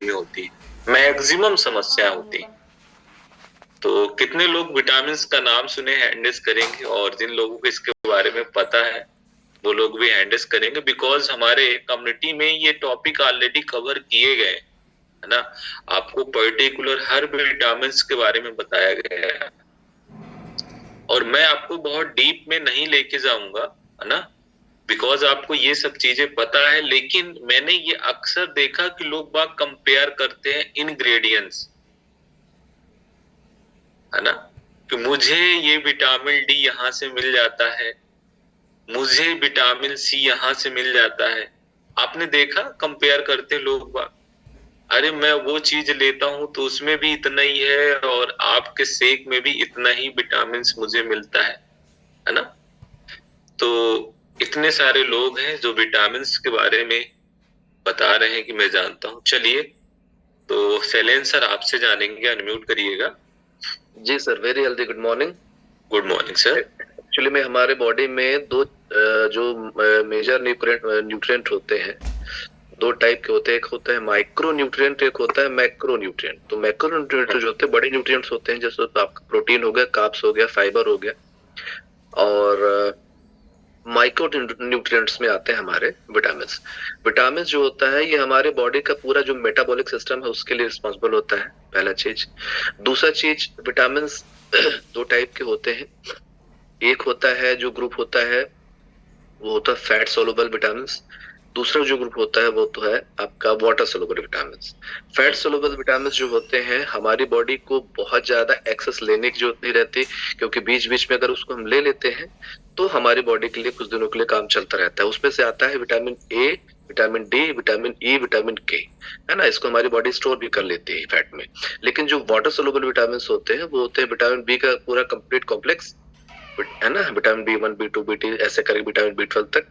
में होती है, मैक्सिमम समस्या होती है। तो कितने लोग विटामिन का नाम सुने हैंडस करेंगे, और जिन लोगों को इसके बारे में पता है वो लोग भी हैंडस करेंगे, बिकॉज हमारे कम्युनिटी में ये टॉपिक ऑलरेडी कवर किए गए, है ना। आपको पर्टिकुलर हर विटामिन के बारे में बताया गया है, और मैं आपको बहुत डीप में नहीं लेके जाऊंगा, है ना, बिकॉज आपको ये सब चीजें पता है। लेकिन मैंने ये अक्सर देखा कि लोग बाग कंपेयर करते हैं इनग्रेडिएंट्स, है ना, कि मुझे ये विटामिन डी यहाँ से मिल जाता है, मुझे विटामिन सी यहाँ से मिल जाता है। आपने देखा कंपेयर करते लोग बाग, अरे मैं वो चीज लेता हूं तो उसमें भी इतना ही है, और आपके शेक में भी इतना ही विटामिन मुझे मिलता है ना। तो इतने सारे लोग हैं जो विटामिन के बारे में बता रहे हैं कि मैं जानता हूँ। चलिए, तो शैलेंद्र सर आपसे जानेंगे, अनम्यूट करिएगा। जी sir, very healthy good morning. Good morning sir. Actually में हमारे बॉडी में दो जो मेजर न्यूट्रिएंट होते हैं, दो टाइप के होते हैं। एक होता है माइक्रो न्यूट्रिएंट, एक होता है मैक्रो न्यूट्रिएंट। तो मैक्रो न्यूट्रिएंट जो होते हैं बड़े न्यूट्रिएंट्स होते हैं, जैसे आपका प्रोटीन हो गया, कार्ब्स हो गया, फाइबर हो गया। और माइक्रो न्यूट्रिएंट्स में आते हैं हमारे विटामिन्स। विटामिन जो होता है ये हमारे बॉडी का पूरा जो मेटाबॉलिक सिस्टम है उसके लिए रिस्पॉन्सिबल होता है, पहला चीज। दूसरा चीज, विटामिन दो टाइप के होते हैं। एक होता है जो ग्रुप होता है वो होता है फैट सोलुबल विटामिन। दूसरा जो ग्रुप होता है वो तो है आपका water soluble vitamin. Fat soluble vitamin जो होते हैं हमारी बॉडी को बहुत ज्यादा एक्सेस लेने की जरूरत नहीं रहती, क्योंकि बीच बीच में अगर उसको हम ले लेते हैं तो हमारी बॉडी के लिए कुछ दिनों के लिए काम चलता रहता है। उसमें से आता है vitamin A, vitamin D, vitamin E, vitamin के, है ना। इसको हमारी बॉडी स्टोर भी कर लेती है फैट में। लेकिन जो वाटर सोलुबल विटामिन होते हैं वो होते हैं विटामिन बी का पूरा कंप्लीट कॉम्प्लेक्स, है ना। विटामिन B1, B2, B3 ऐसे करके विटामिन B12 तक।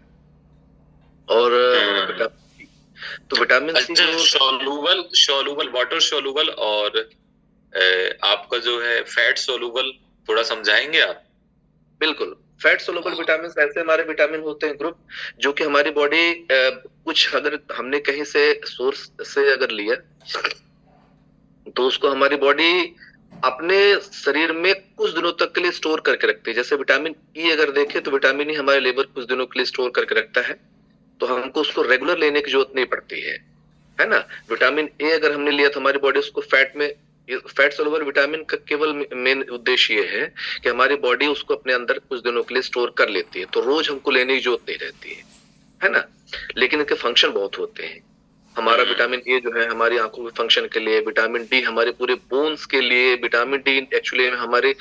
और तो विटामिन सी अच्छा, जो सोलूबल वाटर सोलूबल और आपका जो है फैट सोलूबल, थोड़ा समझाएंगे आप? बिल्कुल। फैट सोलुबल विटामिन ऐसे हमारे विटामिन होते हैं ग्रुप, जो कि हमारी बॉडी कुछ अगर हमने कहीं से सोर्स से अगर लिया तो उसको हमारी बॉडी अपने शरीर में कुछ दिनों तक के लिए स्टोर करके रखती है। जैसे विटामिन ई अगर देखें तो विटामिन ई हमारे लिवर कुछ दिनों के लिए स्टोर करके रखता है, तो हमको उसको रेगुलर लेने की जरूरत नहीं पड़ती है ना। विटामिन ए अगर हमने लिया तो हमारी बॉडी उसको फैट सोलुबल विटामिन का केवल मेन उद्देश्य ये है कि हमारी बॉडी उसको अपने अंदर कुछ दिनों के लिए स्टोर कर लेती है, तो रोज हमको लेने की जरूरत नहीं रहती है ना। लेकिन इनके फंक्शन बहुत होते हैं। हमारा विटामिन ए जो है हमारी आंखों के फंक्शन के लिए, विटामिन डी हमारे पूरे बोन्स के लिए, विटामिन डी एक्चुअली हमारे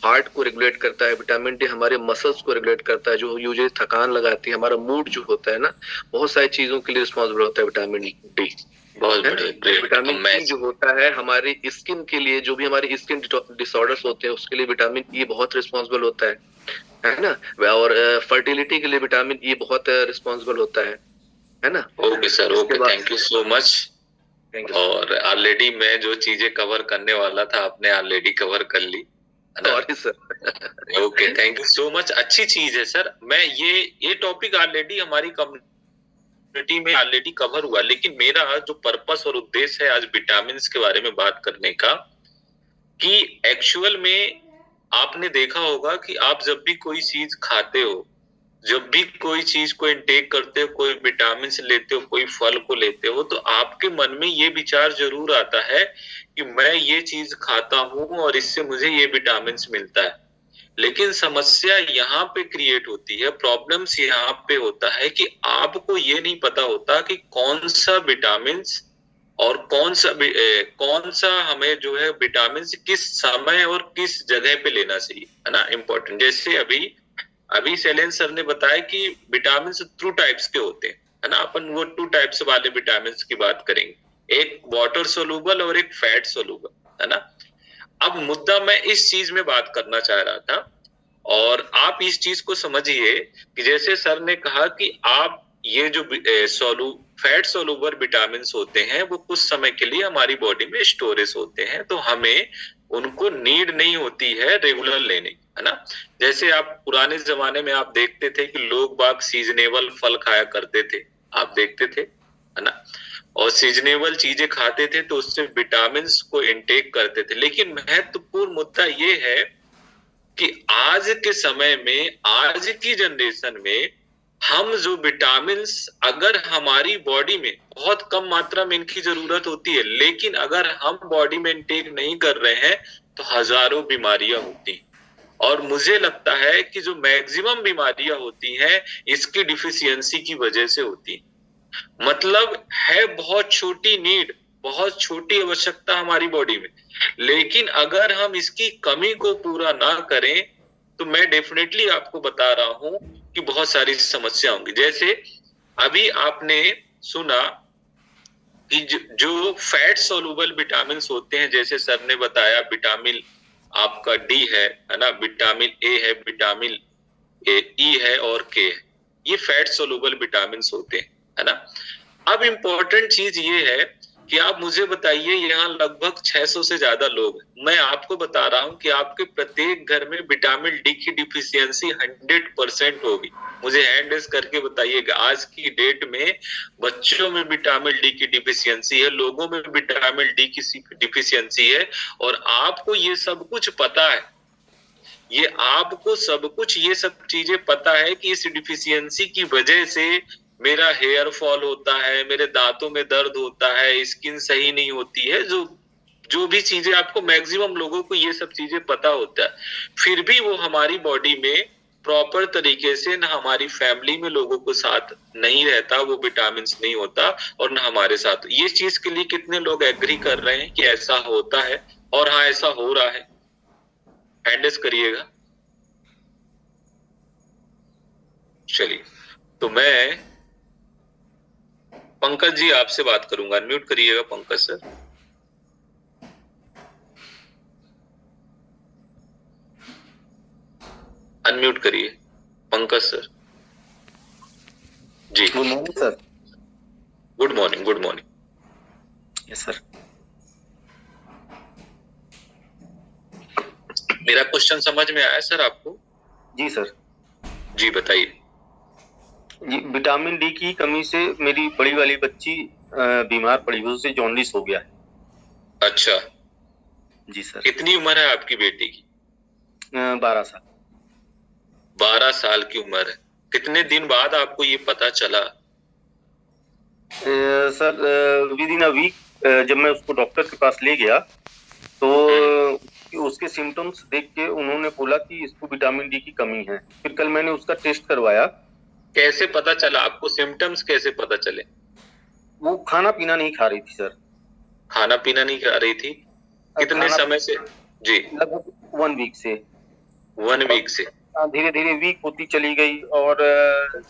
हार्ट को रेगुलेट करता है, विटामिन डी हमारे मसल्स को रेगुलेट करता है, जो यूजुअली थकान लगाती है, हमारा मूड जो होता है ना, बहुत सारी चीजों के लिए रिस्पॉन्सिबल होता है विटामिन डी। बहुत बढ़िया। विटामिन ई जो होता है हमारी स्किन के लिए, जो भी हमारी स्किन डिसऑर्डर्स होते हैं उसके लिए विटामिन ई बहुत रिस्पॉन्सिबल होता है ना। और फर्टिलिटी के लिए विटामिन ई बहुत रिस्पॉन्सिबल होता है ना। Okay sir, okay, thank you so much. और ऑलरेडी मैं जो चीजें कवर करने वाला था आपने ऑलरेडी कवर कर ली, है ना। Sorry sir. Okay, thank you so much. अच्छी चीज है सर। मैं ये टॉपिक ऑलरेडी हमारी कम्युनिटी में ऑलरेडी कवर हुआ, लेकिन मेरा जो पर्पस और उद्देश्य है आज विटामिन के बारे में बात करने का, कि एक्चुअल में आपने देखा होगा कि आप जब भी कोई चीज खाते हो, जब भी कोई चीज को इनटेक करते हो, कोई विटामिन लेते हो, कोई फल को लेते हो, तो आपके मन में ये विचार जरूर आता है कि मैं ये चीज खाता हूं और इससे मुझे ये विटामिन मिलता है। लेकिन समस्या यहाँ पे क्रिएट होती है, प्रॉब्लम्स यहाँ पे होता है कि आपको ये नहीं पता होता कि कौन सा विटामिन और कौन सा हमें जो है विटामिन किस समय और किस जगह पे लेना चाहिए, है ना, इम्पोर्टेंट। जैसे अभी शैलेंद्र सर ने बताया कि विटामिन टू टाइप्स के होते हैं, है ना। अपन वो टू टाइप्स वाले विटामिन की बात करेंगे, एक वाटर सोलूबल और एक फैट सोलूबल, है ना। अब मुद्दा मैं इस चीज में बात करना चाह रहा था, और आप इस चीज को समझिए कि जैसे सर ने कहा कि आप ये जो फैट सोलूबल विटामिन होते हैं वो कुछ समय के लिए हमारी बॉडी में स्टोरेज होते हैं, तो हमें उनको नीड नहीं होती है रेगुलर लेने की, है ना। जैसे आप पुराने जमाने में आप देखते थे कि लोग बाग सीजनेबल फल खाया करते थे, आप देखते थे, है ना। और सीजनेबल चीजें खाते थे तो उससे विटामिन को इनटेक करते थे। लेकिन महत्वपूर्ण मुद्दा ये है कि आज के समय में, आज की जनरेशन में, हम जो विटामिन, अगर हमारी बॉडी में बहुत कम मात्रा में इनकी जरूरत होती है, लेकिन अगर हम बॉडी में इनटेक नहीं कर रहे हैं तो हजारों बीमारियां होती हैं। और मुझे लगता है कि जो मैक्सिमम बीमारियां होती हैं इसकी डिफिशियंसी की वजह से होती है। मतलब है बहुत छोटी नीड, बहुत छोटी आवश्यकता हमारी बॉडी में, लेकिन अगर हम इसकी कमी को पूरा ना करें तो मैं डेफिनेटली आपको बता रहा हूं कि बहुत सारी समस्या होंगी। जैसे अभी आपने सुना कि जो फैट सोलुबल विटामिन होते हैं, जैसे सर ने बताया विटामिन आपका डी है ना, विटामिन ए है, विटामिन ई है और के है, ये फैट सोलुबल विटामिन होते हैं, है ना। अब इम्पोर्टेंट चीज ये है कि आप मुझे बताइए, यहाँ लगभग 600 से ज्यादा लोग हैं। मैं आपको बता रहा हूं कि आपके प्रत्येक घर में विटामिन डी की डिफिशियंसी 100% होगी। मुझे हैंड रेस करके बताइएगा, आज की डेट में बच्चों में विटामिन डी की डिफिशियंसी है, लोगों में विटामिन डी की डिफिशियंसी है, और आपको ये सब कुछ पता है। ये आपको सब कुछ, ये सब चीजें पता है कि इस डिफिशियंसी की वजह से मेरा हेयर फॉल होता है, मेरे दांतों में दर्द होता है, स्किन सही नहीं होती है, जो भी चीजें आपको, मैक्सिमम लोगों को ये सब चीजें पता होता है, फिर भी वो हमारी बॉडी में प्रॉपर तरीके से, ना हमारी फैमिली में लोगों को साथ नहीं रहता, वो विटामिन नहीं होता, और ना हमारे साथ। ये चीज के लिए कितने लोग एग्री कर रहे हैं कि ऐसा होता है? और हाँ, ऐसा हो रहा है। हैंडस करिएगा। चलिए, तो मैं पंकज जी आपसे बात करूंगा। अनम्यूट करिएगा पंकज सर। अनम्यूट करिए Pankaj sir ji. Good morning sir. Good morning, good morning. Yes sir. मेरा क्वेश्चन समझ में आया सर आपको? जी सर। जी बताइए। जी, विटामिन डी की कमी से मेरी बड़ी वाली बच्ची बीमार पड़ी हुई, उसे जॉन्डिस हो गया है। अच्छा जी सर। कितनी उम्र है आपकी बेटी की? 12 साल। 12 साल की उम्र है। कितने दिन बाद आपको ये पता चला? Sir within a week, जब मैं उसको डॉक्टर के पास ले गया तो उसके सिम्टम्स देख के उन्होंने बोला कि इसको विटामिन डी की कमी है। फिर कल मैंने उसका टेस्ट करवाया। कैसे पता चला आपको? सिम्टम्स कैसे पता चले? वो खाना पीना नहीं खा रही थी सर। खाना पीना नहीं खा रही थी? कितने समय से? जी, लगभग 1 वीक से। 1 वीक से। धीरे धीरे वीक होती चली गई, और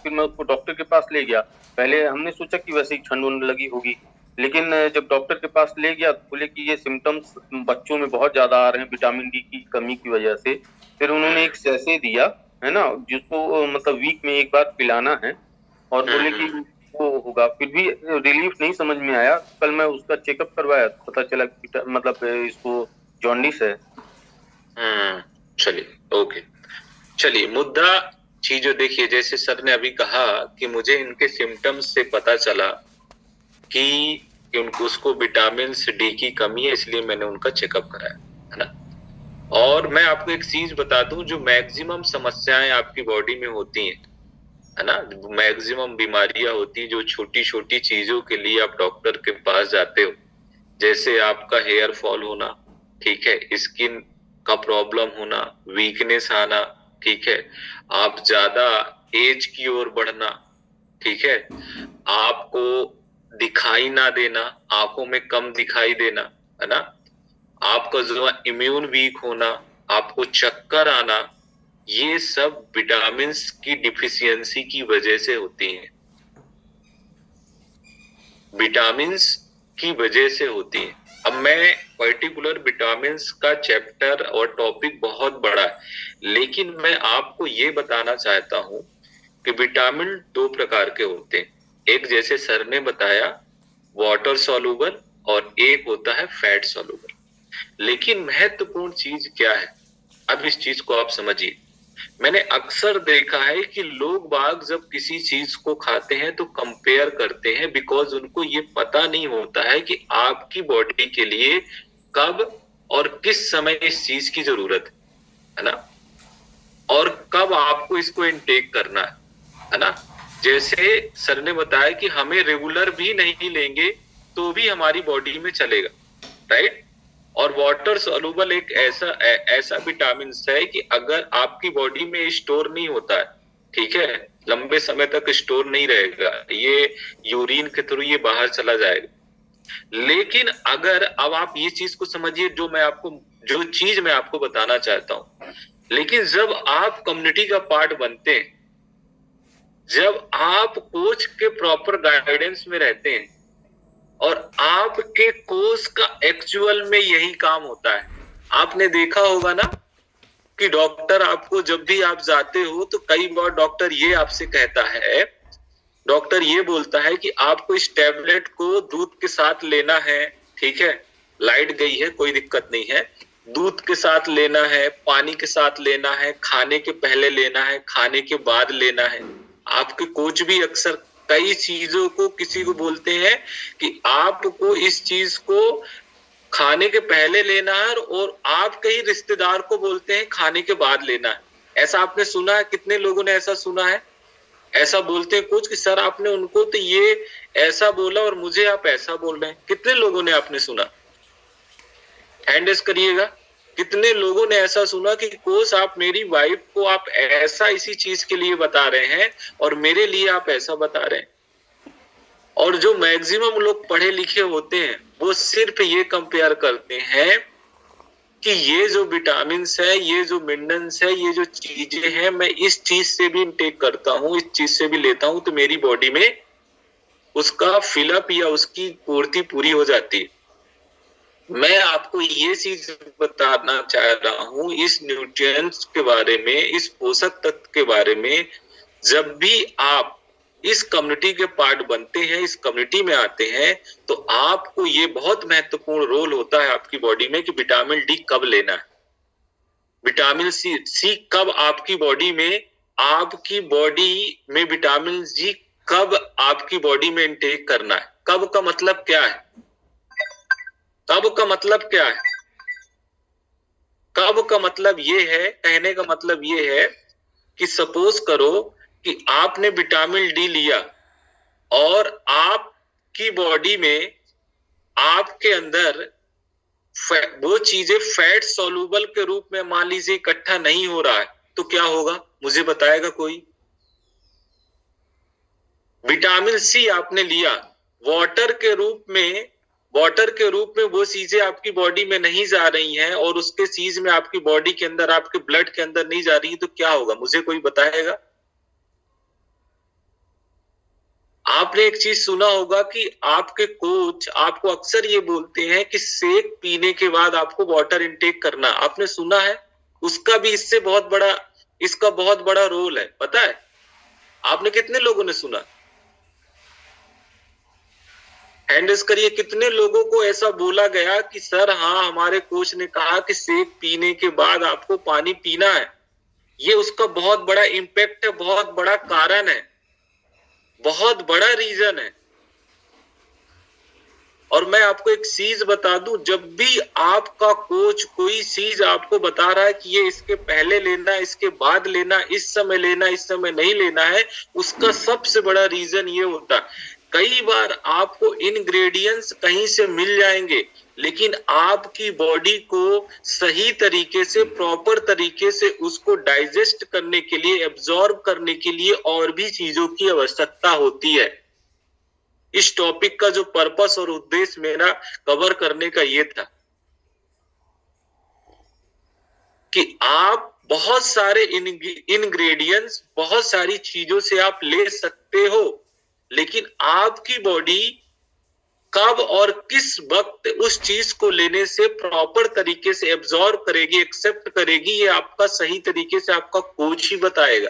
फिर मैं उसको डॉक्टर के पास ले गया। पहले हमने सोचा कि वैसे ही ठंड वंड लगी होगी, लेकिन जब डॉक्टर के पास ले गया तो बोले कि ये सिम्टम्स बच्चों में बहुत ज्यादा आ रहे हैं विटामिन डी की कमी की वजह से। फिर उन्होंने एक सैसे दिया है ना, जिसको मतलब वीक में एक बार पिलाना है, और बोले कि वो होगा। फिर भी रिलीफ नहीं समझ में आया। कल मैं उसका चेकअप करवाया तो पता चला कि मतलब इसको जॉन्डिस है। चलिए, ओके। चलिए, मुद्दा चीजों देखिए, जैसे सर ने अभी कहा कि मुझे इनके सिम्टम्स से पता चला कि उनको, उसको विटामिन डी की कमी है, इसलिए मैंने उनका चेकअप कराया, है ना। और मैं आपको एक चीज बता दूं, जो मैक्सिमम समस्याएं आपकी बॉडी में होती हैं, है ना, मैक्सिमम बीमारियां होती हैं, जो छोटी छोटी चीजों के लिए आप डॉक्टर के पास जाते हो, जैसे आपका हेयर फॉल होना, ठीक है, स्किन का प्रॉब्लम होना, वीकनेस आना, ठीक है, आप ज्यादा एज की ओर बढ़ना, ठीक है, आपको दिखाई ना देना, आंखों में कम दिखाई देना, है ना, आपका जो इम्यून वीक होना, आपको चक्कर आना, ये सब विटामिन की डिफिशियंसी की वजह से होती है। विटामिन की वजह से होती है। अब मैं पर्टिकुलर विटामिन का चैप्टर और टॉपिक बहुत बड़ा है, लेकिन मैं आपको ये बताना चाहता हूं कि विटामिन 2 प्रकार के होते हैं। एक, जैसे सर ने बताया, वाटर सॉल्युबल, और एक होता है फैट सॉल्युबल। लेकिन महत्वपूर्ण चीज क्या है, अब इस चीज को आप समझिए। मैंने अक्सर देखा है कि लोग बाग जब किसी चीज को खाते हैं तो कंपेयर करते हैं, बिकॉज उनको ये पता नहीं होता है कि आपकी बॉडी के लिए कब और किस समय इस चीज की जरूरत है ना, और कब आपको इसको इनटेक करना है ना। जैसे सर ने बताया कि हमें रेगुलर भी नहीं लेंगे तो भी हमारी बॉडी में चलेगा, राइट। और वाटर सोल्यूबल एक ऐसा विटामिन है कि अगर आपकी बॉडी में स्टोर नहीं होता है, ठीक है, लंबे समय तक स्टोर नहीं रहेगा, ये यूरिन के थ्रू ये बाहर चला जाएगा। लेकिन अगर अब आप ये चीज को समझिए, जो चीज मैं आपको बताना चाहता हूं, लेकिन जब आप कम्युनिटी का पार्ट बनते हैं, जब आप कोच के प्रॉपर गाइडेंस में रहते हैं, और आपके कोर्स का एक्चुअल में यही काम होता है। आपने देखा होगा ना कि डॉक्टर आपको जब भी आप जाते हो तो कई बार डॉक्टर ये आपसे कहता है, डॉक्टर ये बोलता है कि आपको इस टैबलेट को दूध के साथ लेना है, ठीक है, लाइट गई है कोई दिक्कत नहीं है, दूध के साथ लेना है, पानी के साथ लेना है, खाने के पहले लेना है, खाने के बाद लेना है। आपके कोच भी अक्सर कई चीजों को किसी को बोलते हैं कि आपको इस चीज को खाने के पहले लेना है, और आप कई रिश्तेदार को बोलते हैं खाने के बाद लेना है। ऐसा आपने सुना है? कितने लोगों ने ऐसा सुना है? ऐसा बोलते हैं कुछ कि सर आपने उनको तो ये ऐसा बोला और मुझे आप ऐसा बोल रहे हैं। कितने लोगों ने आपने सुना? हैंड रेज करिएगा। कितने लोगों ने ऐसा सुना कि कोच आप मेरी वाइफ को आप ऐसा इसी चीज के लिए बता रहे हैं और मेरे लिए आप ऐसा बता रहे हैं। और जो मैक्सिमम लोग पढ़े लिखे होते हैं वो सिर्फ ये कंपेयर करते हैं कि ये जो विटामिन है, ये जो मिनरल्स है, ये जो चीजें हैं, मैं इस चीज से भी इनटेक करता हूँ, इस चीज से भी लेता हूँ, तो मेरी बॉडी में उसका फिलअप या उसकी पूर्ति पूरी हो जाती है। मैं आपको ये चीज बताना चाह रहा हूं इस न्यूट्रिएंट्स के बारे में, इस पोषक तत्व के बारे में। जब भी आप इस कम्युनिटी के पार्ट बनते हैं, इस कम्युनिटी में आते हैं, तो आपको ये बहुत महत्वपूर्ण रोल होता है आपकी बॉडी में कि विटामिन डी कब लेना है, विटामिन सी कब आपकी बॉडी में विटामिन जी कब आपकी बॉडी में इनटेक करना है। कब का मतलब क्या है? कब का मतलब क्या है? कब का मतलब ये है, कहने का मतलब ये है कि सपोज करो कि आपने विटामिन डी लिया और आपकी बॉडी में, आपके अंदर वो चीजें फैट सोल्यूबल के रूप में मान लीजिए इकट्ठा नहीं हो रहा है, तो क्या होगा? मुझे बताएगा कोई? विटामिन सी आपने लिया, वाटर के रूप में वो चीजें आपकी बॉडी में नहीं जा रही हैं, और उसके चीज में आपकी बॉडी के अंदर, आपके ब्लड के अंदर नहीं जा रही, तो क्या होगा? मुझे कोई बताएगा? आपने एक चीज सुना होगा कि आपके कोच आपको अक्सर ये बोलते हैं कि शेक पीने के बाद आपको वाटर इनटेक करना। आपने सुना है? उसका भी इसका बहुत बड़ा रोल है, पता है? आपने कितने लोगों ने सुना? हैंडल्स करिए। कितने लोगों को ऐसा बोला गया कि सर हाँ, हमारे कोच ने कहा कि शेक पीने के बाद आपको पानी पीना है। ये उसका बहुत बड़ा इंपैक्ट है, बहुत बड़ा कारण है, बहुत बड़ा रीजन है। और मैं आपको एक चीज बता दूं, जब भी आपका कोच कोई चीज आपको बता रहा है कि ये इसके पहले लेना, इसके बाद लेना, इस समय लेना, इस समय नहीं लेना है, उसका सबसे बड़ा रीजन ये होता है। कई बार आपको इंग्रेडिएंट्स कहीं से मिल जाएंगे, लेकिन आपकी बॉडी को सही तरीके से, प्रॉपर तरीके से उसको डाइजेस्ट करने के लिए, एब्जॉर्ब करने के लिए और भी चीजों की आवश्यकता होती है। इस टॉपिक का जो पर्पस और उद्देश्य मेरा कवर करने का ये था कि आप बहुत सारे इंग्रेडिएंट्स, बहुत सारी चीजों से आप ले सकते हो, लेकिन आपकी बॉडी कब और किस वक्त उस चीज को लेने से प्रॉपर तरीके से एब्जॉर्ब करेगी, एक्सेप्ट करेगी, ये आपका सही तरीके से आपका कोच ही बताएगा,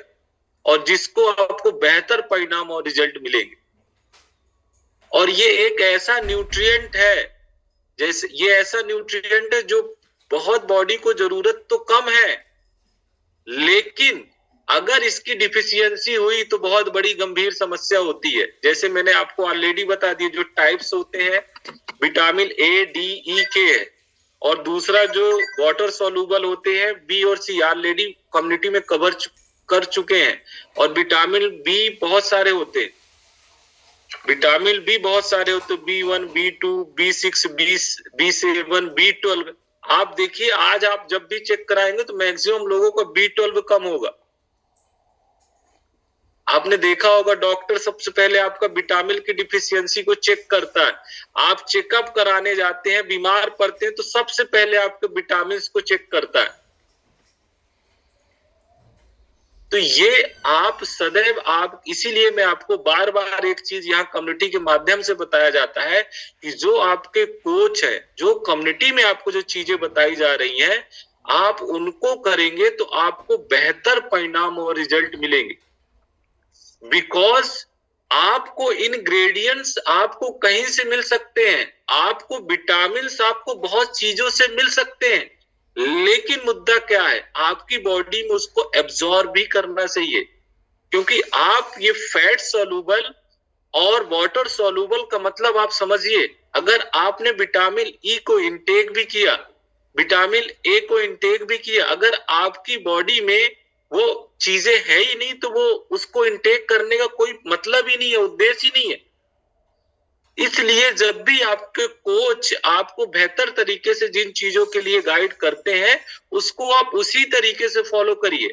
और जिसको आपको बेहतर परिणाम और रिजल्ट मिलेंगे। और ये एक ऐसा न्यूट्रिएंट है, ये ऐसा न्यूट्रिएंट है जो बहुत बॉडी को जरूरत तो कम है, लेकिन अगर इसकी डिफिशियंसी हुई तो बहुत बड़ी गंभीर समस्या होती है। जैसे मैंने आपको ऑलरेडी बता दिया, जो टाइप्स होते हैं विटामिन ए, डी, ई, के है, और दूसरा जो वाटर सॉल्युबल होते हैं बी और सी, ऑलरेडी कम्युनिटी में कवर कर चुके हैं। और विटामिन बी बहुत सारे होते हैं, विटामिन बी बहुत सारे होते, B1, B2, B6, B7, B12। आप देखिए आज आप जब भी चेक कराएंगे तो मैक्सिमम लोगों को B12 कम होगा। आपने देखा होगा डॉक्टर सबसे पहले आपका विटामिन की डिफिशियंसी को चेक करता है। आप चेकअप कराने जाते हैं, बीमार पड़ते हैं तो सबसे पहले आपके विटामिन को चेक करता है। तो ये आप सदैव आप, इसीलिए मैं आपको बार बार एक चीज यहाँ कम्युनिटी के माध्यम से बताया जाता है कि जो आपके कोच है, जो कम्युनिटी में आपको जो चीजें बताई जा रही हैं, आप उनको करेंगे तो आपको बेहतर परिणाम और रिजल्ट मिलेंगे। बिकॉज आपको इंग्रेडिएंट्स आपको कहीं से मिल सकते हैं, आपको विटामिन आपको बहुत चीजों से मिल सकते हैं, लेकिन मुद्दा क्या है, आपकी बॉडी में उसको एब्जॉर्ब भी करना चाहिए। क्योंकि आप ये फैट सॉल्युबल और वाटर सॉल्युबल का मतलब आप समझिए, अगर आपने विटामिन ई को इंटेक भी किया, विटामिन ए को इंटेक भी किया, अगर आपकी बॉडी में वो चीजें है ही नहीं तो वो उसको इंटेक करने का कोई मतलब ही नहीं है, उद्देश्य ही नहीं है। इसलिए जब भी आपके कोच आपको बेहतर तरीके से जिन चीजों के लिए गाइड करते हैं उसको आप उसी तरीके से फॉलो करिए।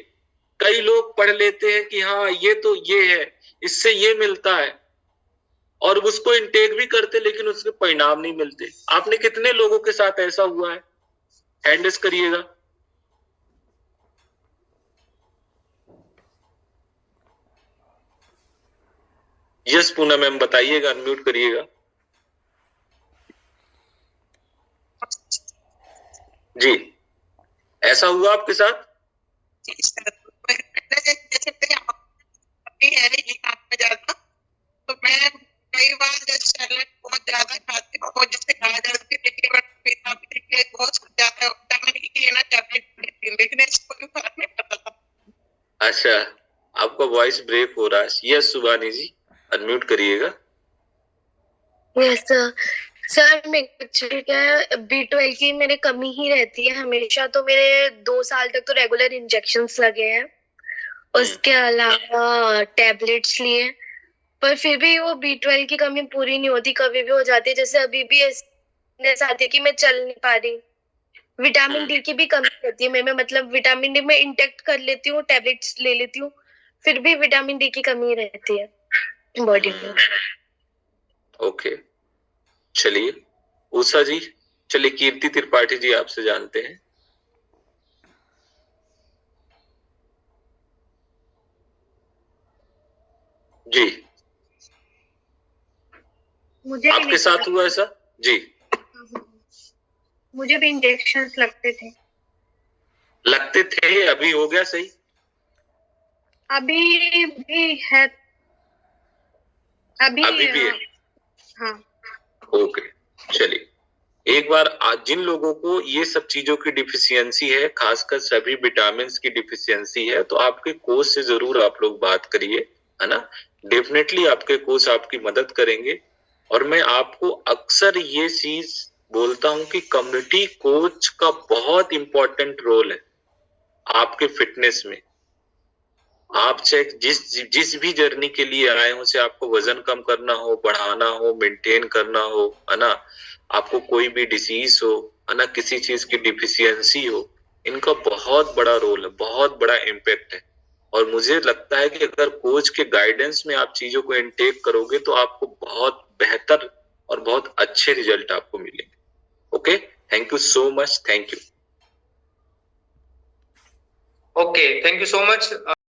कई लोग पढ़ लेते हैं कि हाँ ये तो ये है, इससे ये मिलता है, और उसको इंटेक भी करते लेकिन उसके परिणाम नहीं मिलते। आपने कितने लोगों के साथ ऐसा हुआ है, हैंडस करिएगा। यस पूनम मैम बताइएगा, अनम्यूट करिएगा। जी, ऐसा हुआ आपके साथ? तो मैं कई बार जैसे सैलेड बहुत ज्यादा खाती हूँ और जैसे गाजर की टिक्की बहुत ज्यादा विटामिन ई की ना टैबलेट लेती हूँ, लेकिन इससे कोई फर्क नहीं पड़ता। अच्छा, आपका वॉइस ब्रेक हो रहा है। यस सुबानी जी, अनम्यूट करिएगा। यस सर, मैं एक्चुअली क्या है, B12 की मेरे कमी ही रहती है हमेशा। तो मेरे 2 साल तक तो रेगुलर इंजेक्शंस लगे हैं, उसके अलावा टैबलेट्स लिए, पर फिर भी वो B12 की कमी पूरी नहीं होती, कभी भी हो जाती है। जैसे अभी भी ऐसा आती है कि मैं चल नहीं पा रही। विटामिन डी की भी कमी रहती है मेरे में, मतलब विटामिन डी में इंटेक्ट कर लेती हूँ, टैबलेट्स ले लेती हूँ, फिर भी विटामिन डी की कमी रहती है बॉडी में। ओके, चलिए उषा जी, चलिए कीर्ति त्रिपाठी जी आपसे जानते हैं। जी, मुझे आपके साथ हुआ ऐसा? जी, मुझे भी इंजेक्शंस लगते थे, अभी हो गया सही? अभी भी है, अभी भी है। हाँ। ओके, चलिए एक बार जिन लोगों को ये सब चीजों की डिफिशियंसी है, खासकर सभी विटामिन की डिफिशियंसी है, तो आपके कोच से जरूर आप लोग बात करिए, है ना। डेफिनेटली आपके कोच आपकी मदद करेंगे। और मैं आपको अक्सर ये चीज बोलता हूं कि कम्युनिटी कोच का बहुत इंपॉर्टेंट रोल है आपके फिटनेस में। आप चाहे जिस भी जर्नी के लिए आए हो, चाहे आपको वजन कम करना हो, बढ़ाना हो, मेंटेन करना हो, है ना, आपको कोई भी डिसीज हो, है ना, किसी चीज की डिफिशियंसी हो, इनका बहुत बड़ा रोल है, बहुत बड़ा इम्पैक्ट है। और मुझे लगता है कि अगर कोच के गाइडेंस में आप चीजों को इनटेक करोगे तो आपको बहुत बेहतर और बहुत अच्छे रिजल्ट आपको मिलेंगे। Okay, thank you so much, thank you. Okay, thank you so much.